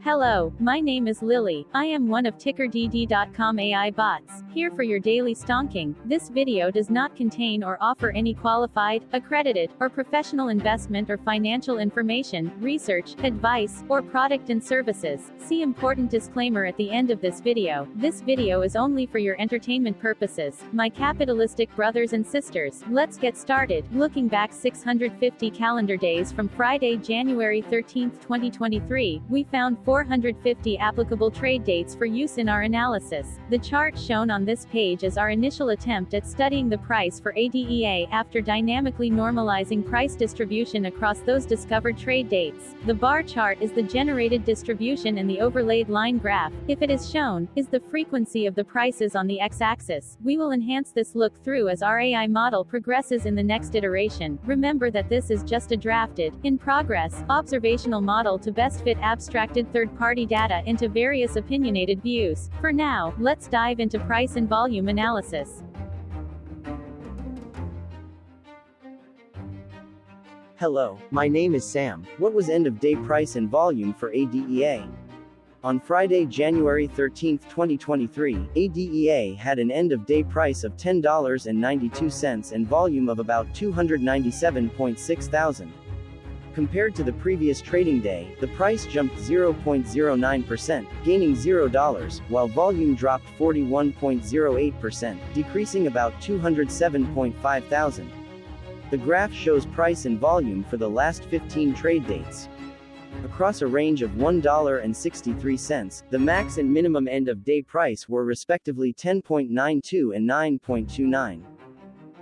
Hello, my name is Lily. I am one of TickerDD.com AI bots, here for your daily stonking. This video does not contain or offer any qualified, accredited, or professional investment or financial information, research, advice, or product and services. See important disclaimer at the end of this video. This video is only for your entertainment purposes. My capitalistic brothers and sisters, let's get started. Looking back 650 calendar days from Friday, January 13, 2023, we found 450 applicable trade dates for use in our analysis. The chart shown on this page is our initial attempt at studying the price for ADEA after dynamically normalizing price distribution across those discovered trade dates. The bar chart is the generated distribution and the overlaid line graph, if it is shown, is the frequency of the prices on the x-axis. We will enhance this look through as our AI model progresses in the next iteration. Remember that this is just a drafted, in progress, observational model to best fit abstracted third-party data into various opinionated views. For now, let's dive into price and volume analysis. Hello, my name is Sam. What was end-of-day price and volume for ADEA? On Friday, January 13, 2023, ADEA had an end-of-day price of $10.92 and volume of about 297.6 thousand. Compared to the previous trading day, the price jumped 0.09%, gaining $0, while volume dropped 41.08%, decreasing about 207.5 thousand. The graph shows price and volume for the last 15 trade dates. Across a range of $1.63, the max and minimum end-of-day price were respectively 10.92 and 9.29.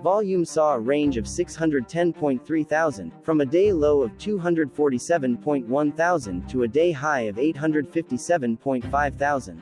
Volume saw a range of 610.3 thousand, from a day low of 247.1 thousand to a day high of 857.5 thousand.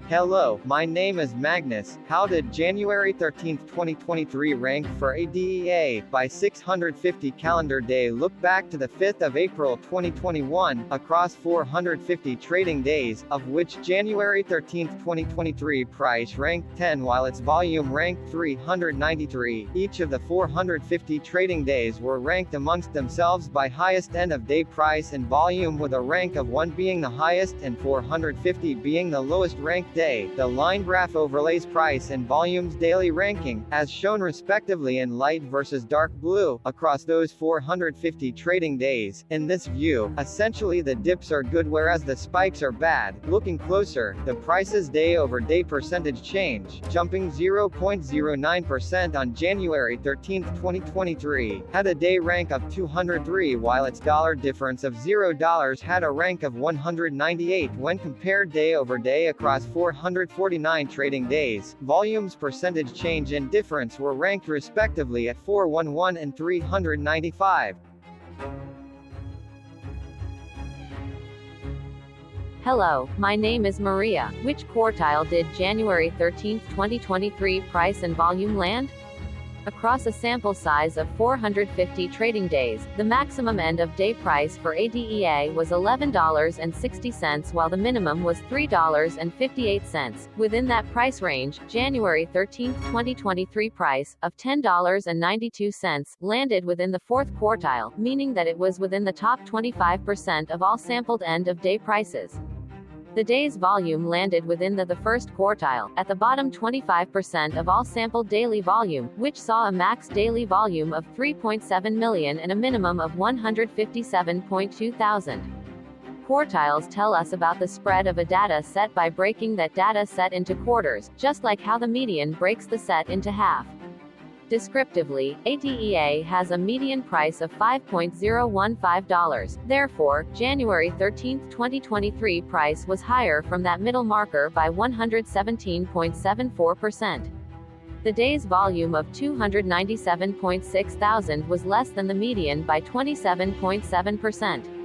Hello, my name is Magnus. How did January 13, 2023 rank for ADEA by 650 calendar day? Look back to the 5th of April 2021, across 450 trading days, of which January 13, 2023 price ranked 10 while its volume ranked 393. Each of the 450 trading days were ranked amongst themselves by highest end-of-day price and volume, with a rank of 1 being the highest and 450 being the lowest ranked day. The line graph overlays price and volume's daily ranking, as shown respectively in light versus dark blue, across those 450 trading days. In this view, essentially the dips are good whereas the spikes are bad. Looking closer, the price's day-over-day percentage change, jumping 0.09% on January 13, 2023, had a day rank of 203, while its dollar difference of $0 had a rank of 198 when compared day-over-day across 449 trading days. Volume's percentage change and difference were ranked respectively at 411 and 395. Hello, my name is Maria. Which quartile did January 13, 2023 price and volume land? Across a sample size of 450 trading days, the maximum end-of-day price for ADEA was $11.60 while the minimum was $3.58. Within that price range, January 13, 2023 price, of $10.92, landed within the fourth quartile, meaning that it was within the top 25% of all sampled end-of-day prices. The day's volume landed within the first quartile, at the bottom 25% of all sampled daily volume, which saw a max daily volume of 3.7 million and a minimum of 157.2 thousand. Quartiles tell us about the spread of a data set by breaking that data set into quarters, just like how the median breaks the set into half. Descriptively, ADEA has a median price of $5.015. Therefore, January 13, 2023 price was higher from that middle marker by 117.74%. The day's volume of 297.6 thousand was less than the median by 27.7%.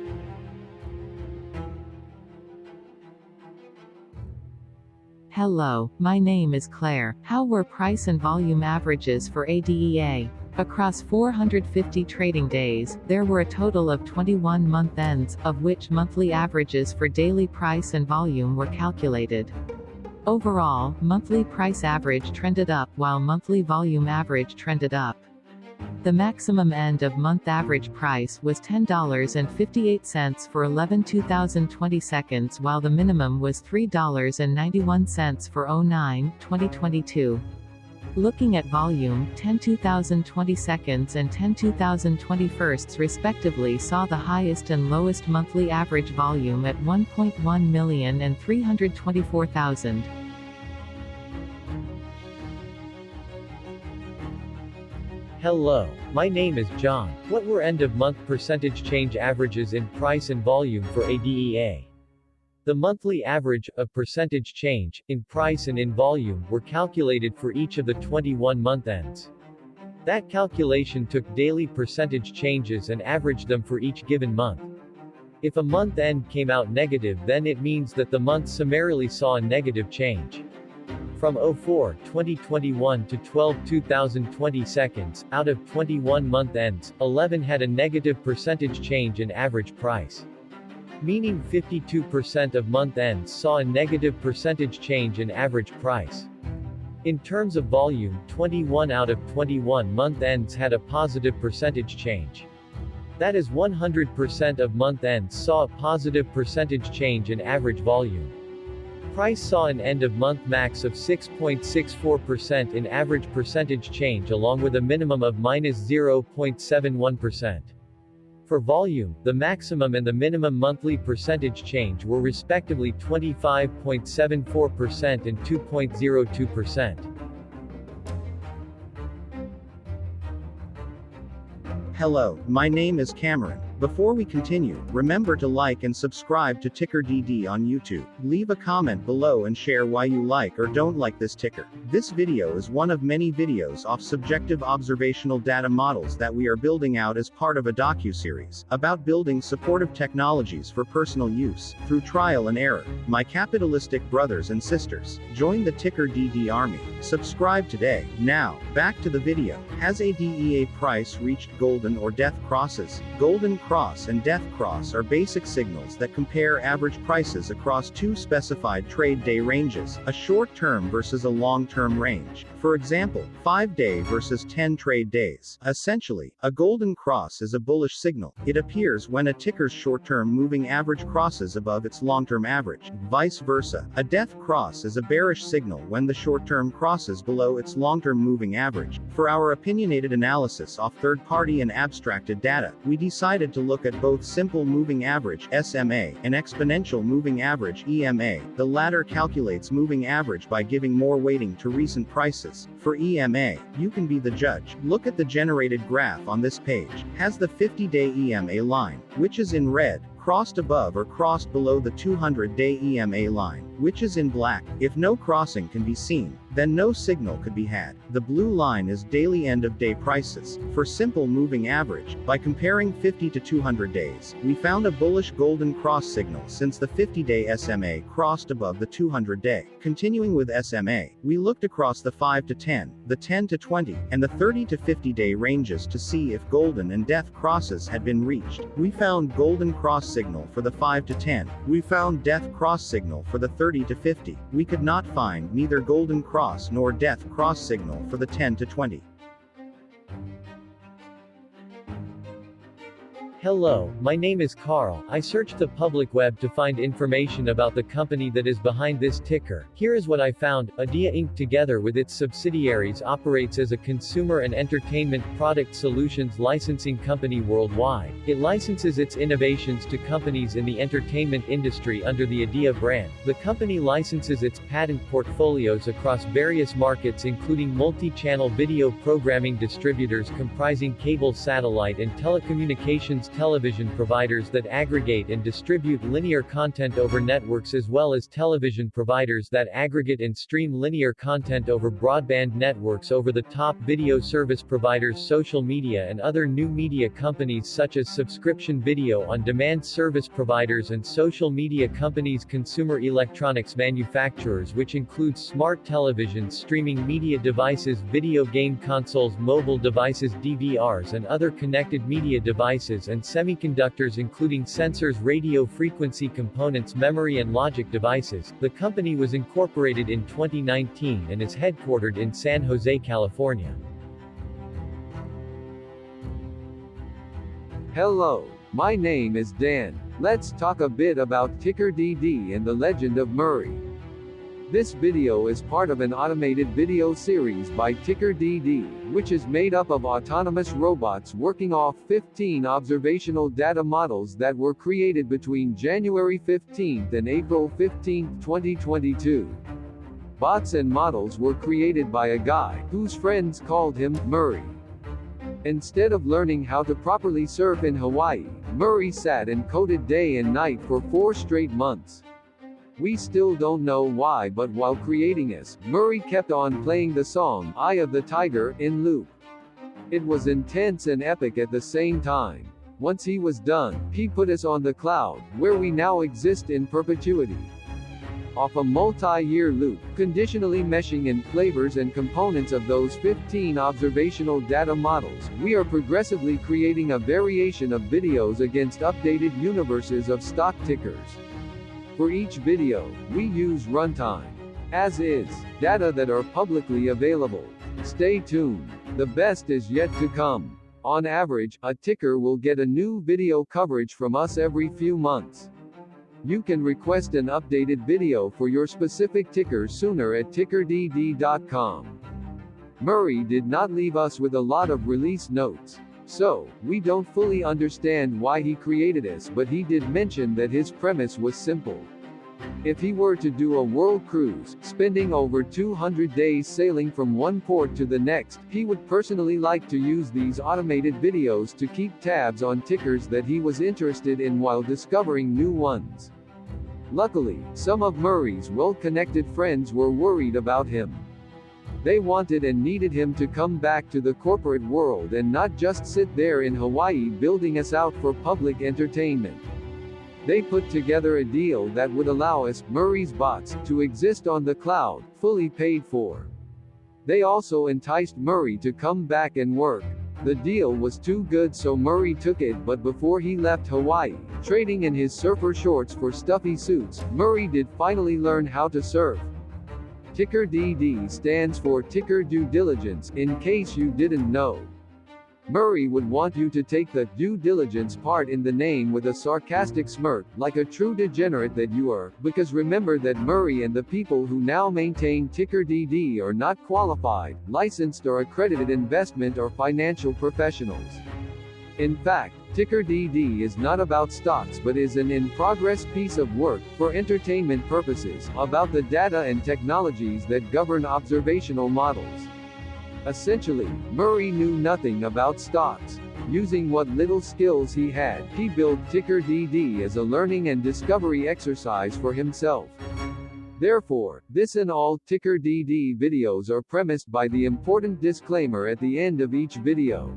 Hello, my name is Claire. How were price and volume averages for ADEA? Across 450 trading days, there were a total of 21 month ends, of which monthly averages for daily price and volume were calculated. Overall, monthly price average trended up while monthly volume average trended up. The maximum end-of-month average price was $10.58 for 11 2020 seconds, while the minimum was $3.91 for 09 2022. Looking at volume, 10 2020 seconds and 10 2020 firsts respectively saw the highest and lowest monthly average volume at 1.1 million and 324,000. Hello, my name is John. What were end-of-month percentage change averages in price and volume for ADEA? The monthly average of percentage change in price and in volume were calculated for each of the 21 month ends. That calculation took daily percentage changes and averaged them for each given month. If a month end came out negative, then it means that the month summarily saw a negative change. From 04 2021 to 12 2020 seconds, out of 21 month ends, 11 had a negative percentage change in average price. Meaning 52% of month ends saw a negative percentage change in average price. In terms of volume, 21 out of 21 month ends had a positive percentage change. That is 100% of month ends saw a positive percentage change in average volume. Price saw an end-of-month max of 6.64% in average percentage change, along with a minimum of -0.71%. For volume, the maximum and the minimum monthly percentage change were respectively 25.74% and 2.02%. Hello, my name is Cameron. Before we continue, remember to like and subscribe to TickerDD on YouTube. Leave a comment below and share why you like or don't like this ticker. This video is one of many videos off subjective observational data models that we are building out as part of a docu-series about building supportive technologies for personal use, through trial and error. My capitalistic brothers and sisters, join the TickerDD army. Subscribe today. Now, back to the video. Has ADEA price reached golden or death crosses? Golden cross and death cross are basic signals that compare average prices across two specified trade day ranges, a short-term versus a long-term range. For example, 5-day versus 10 trade days. Essentially, a golden cross is a bullish signal. It appears when a ticker's short-term moving average crosses above its long-term average. Vice versa, a death cross is a bearish signal when the short-term crosses below its long-term moving average. For our opinionated analysis off third-party and abstracted data, we decided to look at both simple moving average (SMA) and exponential moving average (EMA). The latter calculates moving average by giving more weighting to recent prices. For EMA, you can be the judge. Look at the generated graph on this page. Has the 50-day EMA line, which is in red, crossed above or crossed below the 200-day EMA line, which is in black? If no crossing can be seen, then no signal could be had. The blue line is daily end-of-day prices. For simple moving average, by comparing 50 to 200 days, we found a bullish golden cross signal since the 50-day SMA crossed above the 200-day. Continuing with SMA, we looked across the 5 to 10, the 10 to 20, and the 30 to 50-day ranges to see if golden and death crosses had been reached. We found golden cross signal for the 5 to 10. We found death cross signal for the 30 to 50. We could not find neither golden cross nor death cross signal for the 10 to 20. Hello, my name is Carl. I searched the public web to find information about the company that is behind this ticker. Here is what I found. Adeia Inc. together with its subsidiaries operates as a consumer and entertainment product solutions licensing company worldwide. It licenses its innovations to companies in the entertainment industry under the Adeia brand. The company licenses its patent portfolios across various markets, including multi-channel video programming distributors comprising cable, satellite and telecommunications television providers that aggregate and distribute linear content over networks, as well as television providers that aggregate and stream linear content over broadband networks, over-the-top video service providers, social media and other new media companies such as subscription video on-demand service providers and social media companies, consumer electronics manufacturers, which includes smart televisions, streaming media devices, video game consoles, mobile devices, DVRs and other connected media devices, and semiconductors including sensors, radio frequency components, memory and logic devices. The company was incorporated in 2019 and is headquartered in San Jose, California. Hello, my name is Dan. Let's talk a bit about TickerDD and the legend of Murray. This video is part of an automated video series by TickerDD, which is made up of autonomous robots working off 15 observational data models that were created between January 15th and April 15th, 2022. Bots and models were created by a guy, whose friends called him Murray. Instead of learning how to properly surf in Hawaii, Murray sat and coded day and night for 4 straight months. We still don't know why, but while creating this, Murray kept on playing the song Eye of the Tiger in loop. It was intense and epic at the same time. Once he was done, he put us on the cloud, where we now exist in perpetuity. Off a multi-year loop, conditionally meshing in flavors and components of those 15 observational data models, we are progressively creating a variation of videos against updated universes of stock tickers. For each video, we use runtime, as is, data that are publicly available. Stay tuned. The best is yet to come. On average, a ticker will get a new video coverage from us every few months. You can request an updated video for your specific ticker sooner at TickerDD.com. Murray did not leave us with a lot of release notes, so we don't fully understand why he created this, but he did mention that his premise was simple. If he were to do a world cruise, spending over 200 days sailing from one port to the next, he would personally like to use these automated videos to keep tabs on tickers that he was interested in while discovering new ones. Luckily, some of Murray's well-connected friends were worried about him. They wanted and needed him to come back to the corporate world and not just sit there in Hawaii building us out for public entertainment. They put together a deal that would allow us, Murray's bots, to exist on the cloud, fully paid for. They also enticed Murray to come back and work. The deal was too good, so Murray took it, but before he left Hawaii, trading in his surfer shorts for stuffy suits, Murray did finally learn how to surf. TickerDD stands for Ticker Due Diligence, in case you didn't know. Murray would want you to take the due diligence part in the name with a sarcastic smirk, like a true degenerate that you are, because remember that Murray and the people who now maintain TickerDD are not qualified, licensed or accredited investment or financial professionals. In fact, TickerDD is not about stocks but is an in-progress piece of work, for entertainment purposes, about the data and technologies that govern observational models. Essentially, Murray knew nothing about stocks. Using what little skills he had, he built TickerDD as a learning and discovery exercise for himself. Therefore, this and all TickerDD videos are premised by the important disclaimer at the end of each video.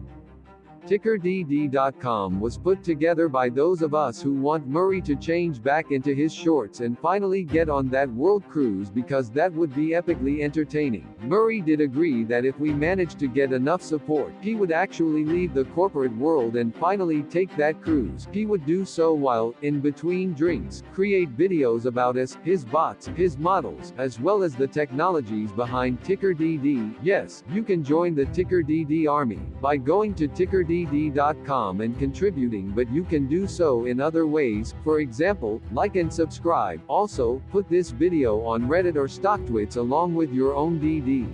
TickerDD.com was put together by those of us who want Murray to change back into his shorts and finally get on that world cruise, because that would be epically entertaining. Murray did agree that if we managed to get enough support, he would actually leave the corporate world and finally take that cruise. He would do so while, in between drinks, create videos about us, his bots, his models, as well as the technologies behind TickerDD. Yes, you can join the TickerDD army by going to TickerDD.com and contributing, but you can do so in other ways, for example, like and subscribe. Also, put this video on Reddit or StockTwits along with your own DD.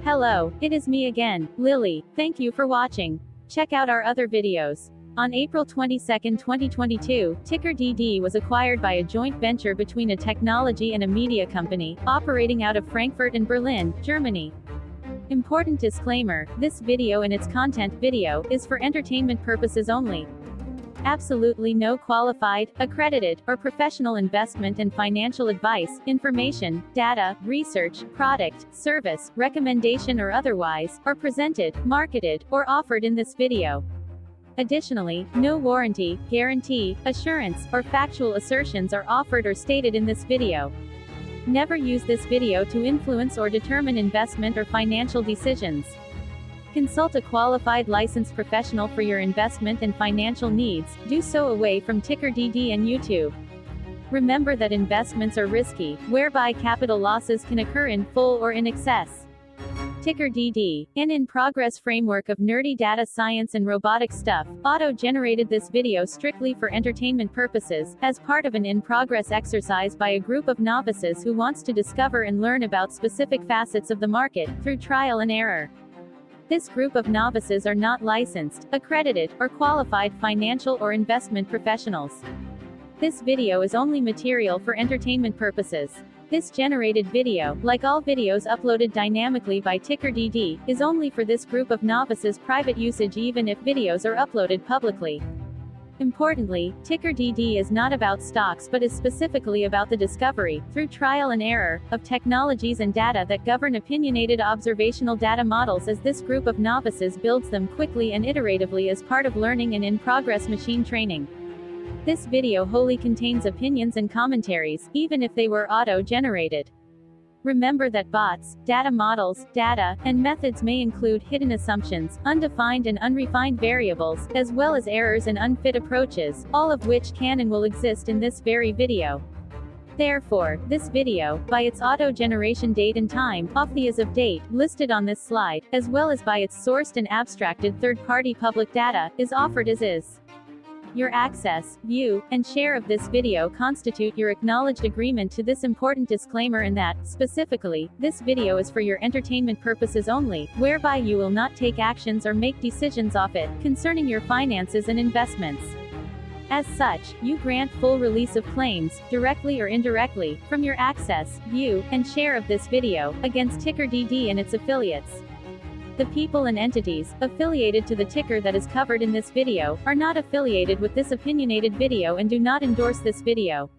Hello, it is me again, Lily. Thank you for watching. Check out our other videos. On April 22, 2022, TickerDD was acquired by a joint venture between a technology and a media company, operating out of Frankfurt and Berlin, Germany. Important disclaimer, this video and its content video is for entertainment purposes only. Absolutely no qualified, accredited, or professional investment and financial advice, information, data, research, product, service, recommendation or otherwise, are presented, marketed, or offered in this video. Additionally, no warranty, guarantee, assurance, or factual assertions are offered or stated in this video. Never use this video to influence or determine investment or financial decisions. Consult a qualified licensed professional for your investment and financial needs. Do so away from TickerDD and YouTube. Remember that investments are risky, whereby capital losses can occur in full or in excess. TickerDD, an in-progress framework of nerdy data science and robotic stuff, auto-generated this video strictly for entertainment purposes, as part of an in-progress exercise by a group of novices who wants to discover and learn about specific facets of the market, through trial and error. This group of novices are not licensed, accredited, or qualified financial or investment professionals. This video is only material for entertainment purposes. This generated video, like all videos uploaded dynamically by TickerDD, is only for this group of novices' private usage even if videos are uploaded publicly. Importantly, TickerDD is not about stocks but is specifically about the discovery, through trial and error, of technologies and data that govern opinionated observational data models as this group of novices builds them quickly and iteratively as part of learning and in-progress machine training. This video wholly contains opinions and commentaries, even if they were auto-generated. Remember that bots, data models, data, and methods may include hidden assumptions, undefined and unrefined variables, as well as errors and unfit approaches, all of which can and will exist in this very video. Therefore, this video, by its auto-generation date and time, off the as of date, listed on this slide, as well as by its sourced and abstracted third-party public data, is offered as is. Your access, view, and share of this video constitute your acknowledged agreement to this important disclaimer and that, specifically, this video is for your entertainment purposes only, whereby you will not take actions or make decisions off it, concerning your finances and investments. As such, you grant full release of claims, directly or indirectly, from your access, view, and share of this video, against TickerDD and its affiliates. The people and entities affiliated to the ticker that is covered in this video are not affiliated with this opinionated video and do not endorse this video.